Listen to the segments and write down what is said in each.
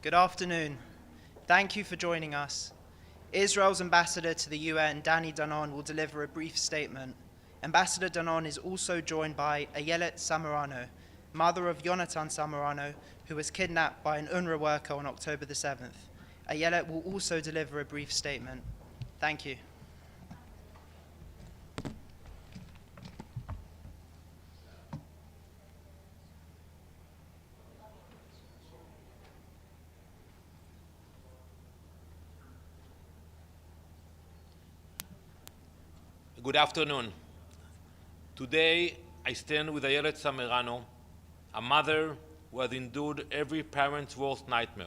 Good afternoon. Thank you for joining us. Israel's ambassador to the UN, Danon, will deliver a brief statement. Ambassador Danon is also joined by Ayelet Samarano, mother of Yonatan Samarano, who was kidnapped by an UNRWA worker on October the 7th. Ayelet will also deliver a brief statement. Thank you. Good afternoon. Today, I stand with Ayelet Samarano, a mother who has endured every parent's worst nightmare.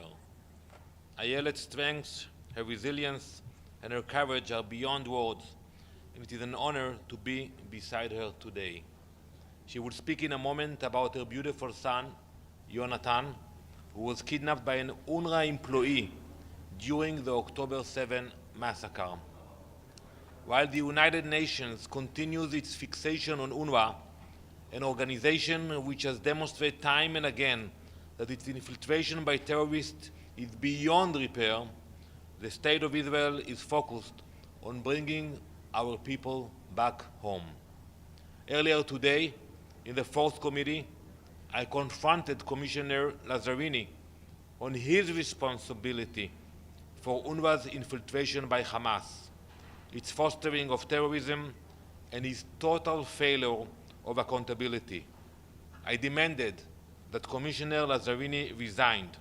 Ayelet's strength, her resilience, and her courage are beyond words, and it is an honor to be beside her today. She will speak in a moment about her beautiful son, Yonatan, who was kidnapped by an UNRWA employee during the October 7 massacre. While the United Nations continues its fixation on UNRWA, an organization which has demonstrated time and again that its infiltration by terrorists is beyond repair, the State of Israel is focused on bringing our people back home. Earlier today, in the Fourth Committee, I confronted Commissioner Lazzarini on his responsibility for UNRWA's infiltration by Hamas, its fostering of terrorism, and its total failure of accountability. I demanded that Commissioner Lazzarini resigned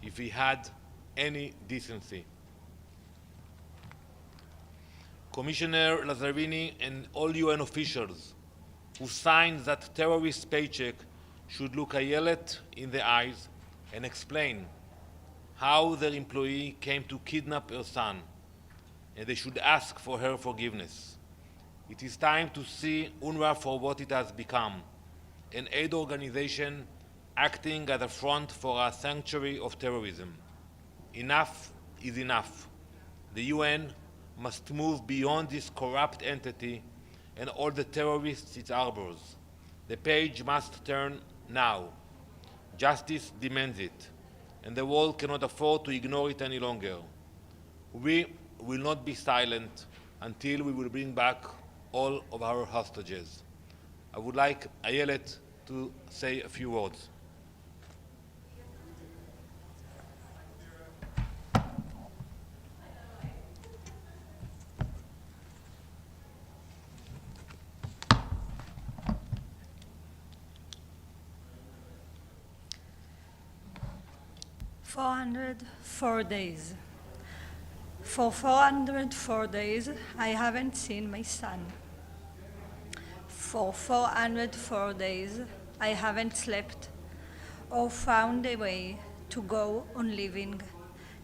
if he had any decency. Commissioner Lazzarini and all UN officials who signed that terrorist paycheck should look Ayelet in the eyes and explain how their employee came to kidnap her son, and they should ask for her forgiveness. It is time to see UNRWA for what it has become, an aid organization acting as a front for a sanctuary of terrorism. Enough is enough. The UN must move beyond this corrupt entity and all the terrorists it harbors. The page must turn now. Justice demands it, and the world cannot afford to ignore it any longer. We will not be silent until we will bring back all of our hostages. I would like Ayelet to say a few words. "404 days. For 404 days, I haven't seen my son. For 404 days, I haven't slept or found a way to go on living,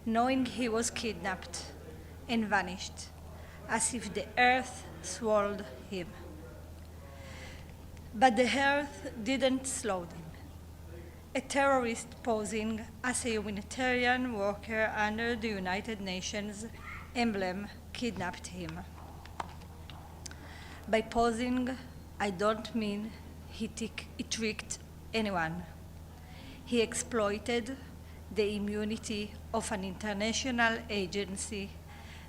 knowing he was kidnapped and vanished, as if the earth swallowed him. But the earth didn't swallow him. A terrorist posing as a humanitarian worker under the United Nations emblem kidnapped him. By posing, I don't mean he tricked anyone. He exploited the immunity of an international agency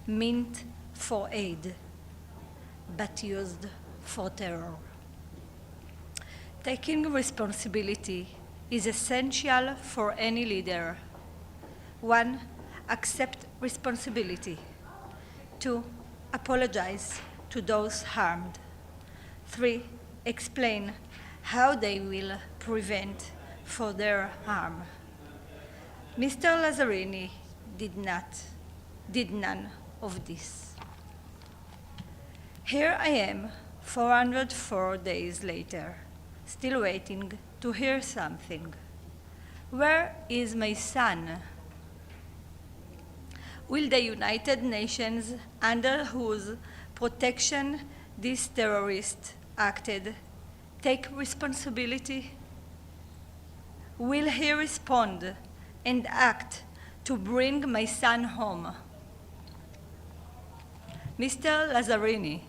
meant for aid, but used for terror. Taking responsibility is essential for any leader. 1, accept responsibility. 2, apologize to those harmed. 3, explain how they will prevent further harm. Mr. Lazzarini did none of this. Here I am, 404 days later, still waiting to hear something. Where is my son? Will the United Nations, under whose protection this terrorist acted, take responsibility? Will he respond and act to bring my son home? Mr. Lazzarini,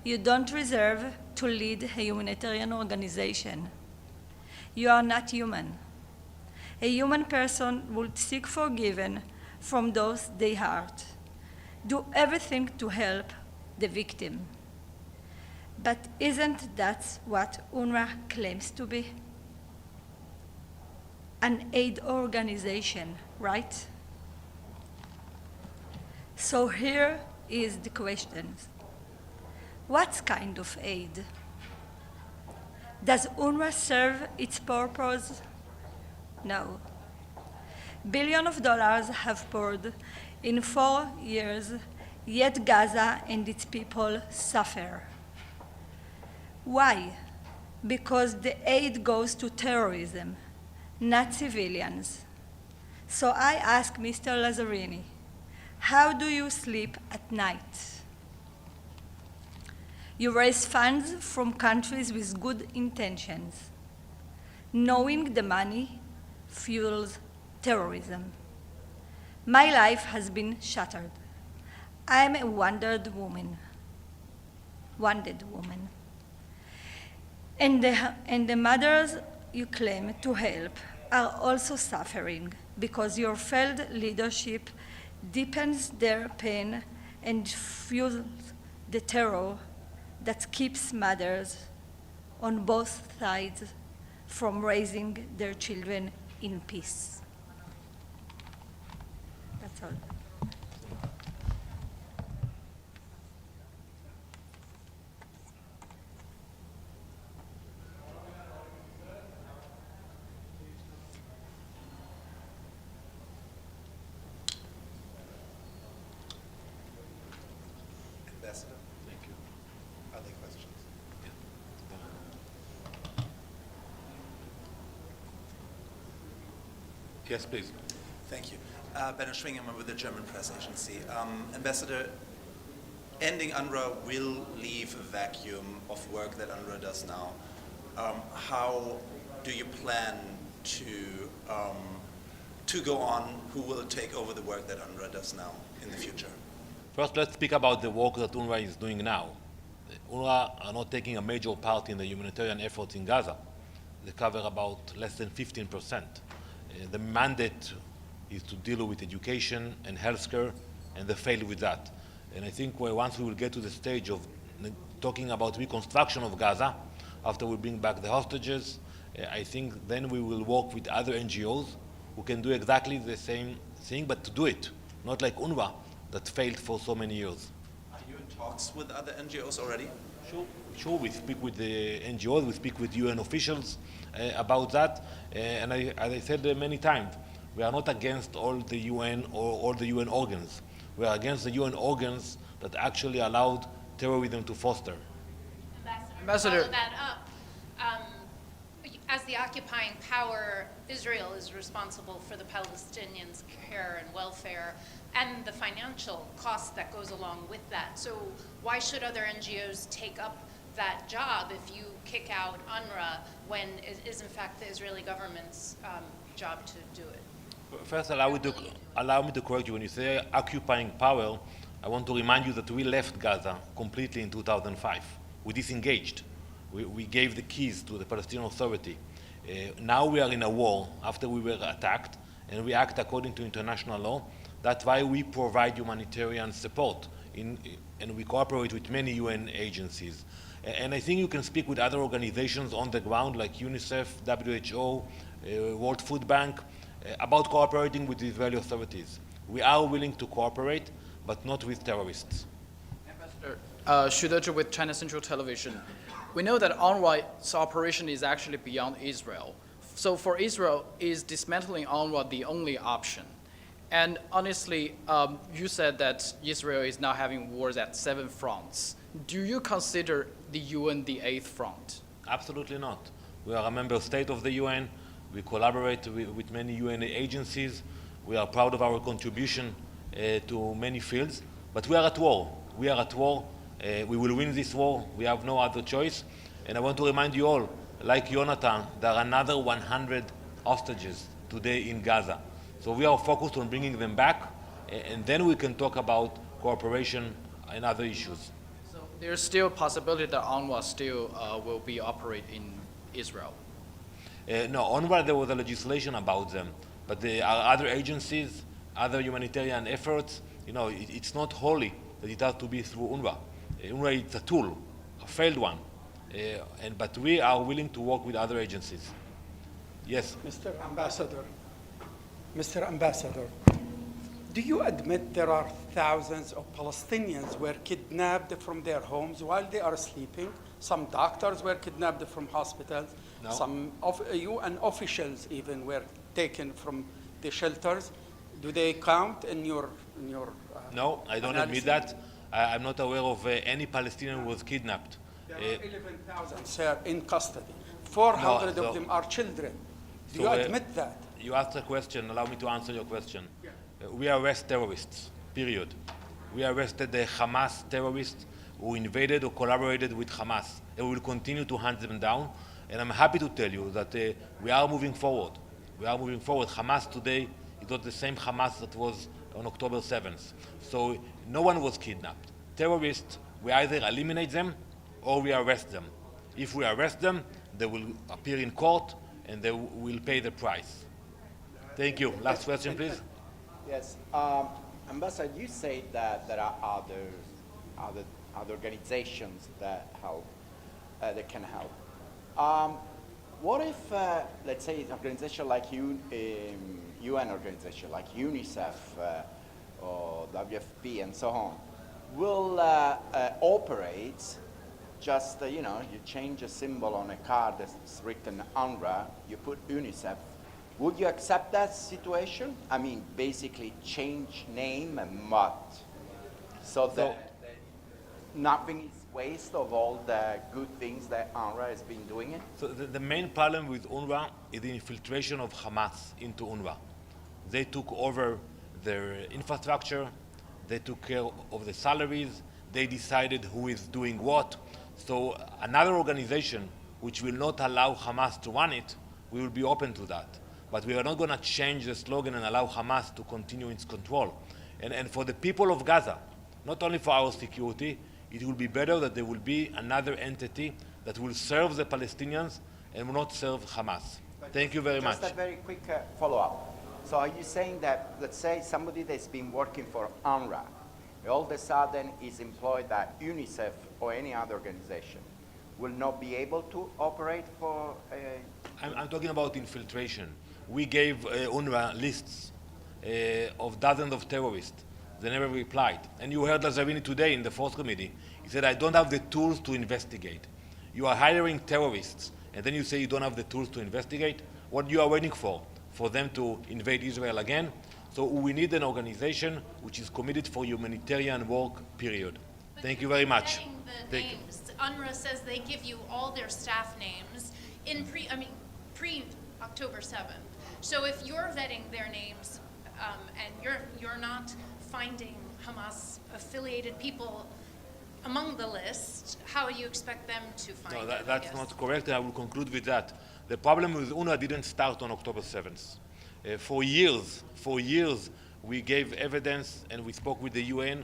you don't deserve to lead a humanitarian organization. You are not human. A human person would seek forgiveness from those they hurt, do everything to help the victim. But isn't that what UNRWA claims to be? An aid organization, right? So here is the question. What kind of aid? Does UNRWA serve its purpose? No. Billions of dollars have poured in 4 years, yet Gaza and its people suffer. Why? Because the aid goes to terrorism, not civilians. So I ask Mr. Lazzarini, how do you sleep at night? You raise funds from countries with good intentions, knowing the money fuels terrorism. My life has been shattered. I am a wounded woman. And the mothers you claim to help are also suffering because your failed leadership deepens their pain and fuels the terror that keeps mothers on both sides from raising their children in peace. That's all. Ambassador, Thank you. are there questions? Yes, please. Thank you. Benno Schwingemann with the German press agency. Ambassador, ending UNRWA will leave a vacuum of work that UNRWA does now. How do you plan to go on? Who will take over the work that UNRWA does now in the future? First, let's speak about the work that UNRWA is doing now. UNRWA are not taking a major part in the humanitarian efforts in Gaza. They cover about less than 15%. The mandate is to deal with education and healthcare, and they fail with that. And I think once we will get to the stage of talking about reconstruction of Gaza, after we bring back the hostages, I think then we will work with other NGOs who can do exactly the same thing, but to do it, not like UNRWA that failed for so many years. Are you in talks with other NGOs already? Sure, we speak with the NGOs, we speak with UN officials about that, and as I said many times, we are not against all the UN or all the UN organs. We are against the UN organs that actually allowed terrorism to foster. Ambassador. To follow that up, as the occupying power, Israel is responsible for the Palestinians' care and welfare and the financial cost that goes along with that. So why should other NGOs take up that job if you kick out UNRWA when it is in fact the Israeli government's job to do it? First, allow me to correct you. When you say occupying power, I want to remind you that we left Gaza completely in 2005. We disengaged. We gave the keys to the Palestinian Authority. Now we are in a war after we were attacked, and we act according to international law. That's why we provide humanitarian support, and we cooperate with many UN agencies. And I think you can speak with other organizations on the ground, like UNICEF, WHO, World Food Bank, about cooperating with the Israeli authorities. We are willing to cooperate, but not with terrorists. Ambassador, Xu with China Central Television. We know that UNRWA's operation is actually beyond Israel. So for Israel, is dismantling UNRWA the only option? And honestly, you said that Israel is now having wars at 7 fronts. Do you consider the UN the 8th front? Absolutely not. We are a member state of the UN. We collaborate with many UN agencies. We are proud of our contribution to many fields, but we are at war. We are at war. We will win this war. We have no other choice. And I want to remind you all, like Jonathan, there are another 100 hostages today in Gaza. So we are focused on bringing them back, and then we can talk about cooperation and other issues. So there's still a possibility that UNRWA still will be operate in Israel. No, UNRWA, there was a legislation about them, but there are other agencies, other humanitarian efforts. You know, it's not holy that it has to be through UNRWA. UNRWA is a tool, a failed one, but we are willing to work with other agencies. Yes. Mr. Ambassador, do you admit there are thousands of Palestinians were kidnapped from their homes while they are sleeping? Some doctors were kidnapped from hospitals. No. Some UN officials even were taken from the shelters. Do they count in your No, I don't admit analysis? that. I'm not aware of any Palestinian who was kidnapped. There are 11,000, sir, in custody. 400 No, of them are children. Do So, you admit that? You asked a question, allow me to answer your question. We arrest terrorists, period. We arrested the Hamas terrorists who invaded or collaborated with Hamas, and we will continue to hunt them down. And I'm happy to tell you that we are moving forward. We are moving forward. Hamas today is not the same Hamas that was on October 7th. So no one was kidnapped. Terrorists, we either eliminate them or we arrest them. If we arrest them, they will appear in court and they will pay the price. Thank you. Last question, please. Yes, Ambassador, you say that there are other organizations that help, that can help. What if, let's say, an organization like UN organization like UNICEF or WFP and so on will operate just, you change a symbol on a card that's written UNRWA, you put UNICEF. Would you accept that situation? I mean, basically change name and what? So that nothing is waste of all the good things that UNRWA has been doing it? So the main problem with UNRWA is the infiltration of Hamas into UNRWA. They took over their infrastructure, they took care of the salaries, they decided who is doing what. So another organization which will not allow Hamas to run it, we will be open to that. But we are not going to change the slogan and allow Hamas to continue its control. And for the people of Gaza, not only for our security, it will be better that there will be another entity that will serve the Palestinians and will not serve Hamas. Thank you very much. Just a very quick follow-up. So are you saying that, let's say, somebody that's been working for UNRWA, all of a sudden is employed at UNICEF or any other organization, will not be able to operate for... I'm talking about infiltration. We gave UNRWA lists of dozens of terrorists. They never replied. And you heard Lazarini today in the fourth committee. He said, I don't have the tools to investigate. You are hiring terrorists, and then you say you don't have the tools to investigate? What you are waiting for? For them to invade Israel again? So we need an organization which is committed for humanitarian work, period. But Thank you very much. Getting the Thank you. names. UNRWA says they give you all their staff names in pre-October 7th. So if you're vetting their names and you're not finding Hamas-affiliated people among the list, how do you expect them to find No, it? that's not correct, and I will conclude with that. The problem with UNRWA didn't start on October 7th. For years, we gave evidence and we spoke with the UN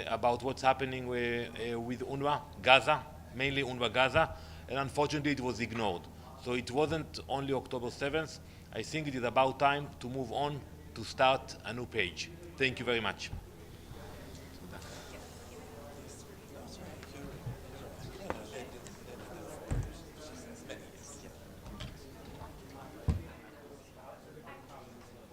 about what's happening with UNRWA, Gaza, mainly UNRWA Gaza, and unfortunately it was ignored. So it wasn't only October 7th. I think it is about time to move on to start a new page. Thank you very much.